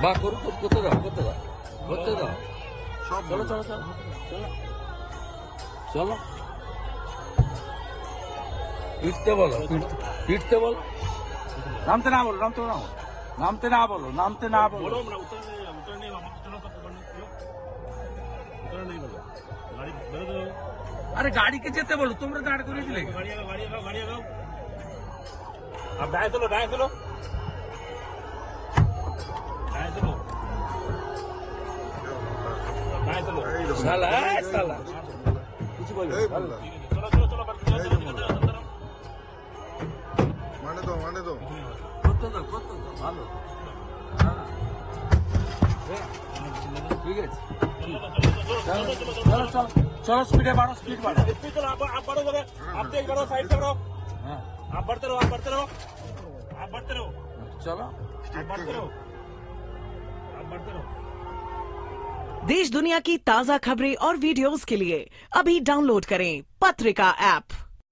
বা করো, করতে দাও, করতে দাও, করতে দাও। সব চলো চলো চলো চলো চলো, পিটতে বলো, পিটতে বলো। নামতে না বলো, নামতে না বলো, নামতে না বলো, নামতে না বলো। बोलो ना उतर नहीं चलो सब पकड़ने चलो उतर नहीं बोलो गाड़ी बोलो तो আরে গাড়িকে যেতে বলো, তোমরা দাঁড় করে দিলে। गाड़ी आ गओ अब दाएं चलो दाएं चलो दाएं चलो दाएं चलो শালা শালা কিছু বলবে এই ভালো। বললা। चलो चलो चलो चलो মানে দাও করতে দাও, করতে দাও, ভালো। ঠিক আছে, চলো চলো চলো, স্পিডে বাড়ো, স্পিড বাড়ো। चलो आप बढ़ो जरा आप तेज बढ़ो साइड से बढ़ो হ্যাঁ आप बढ़ते रहो आप बढ़ते रहो आप बढ़ते रहो চলো। आप बढ़ते रहो आप बढ़ते रहो देश दुनिया की ताजा खबरें और वीडियोस के लिए अभी डाउनलोड करें पत्रिका ऐप।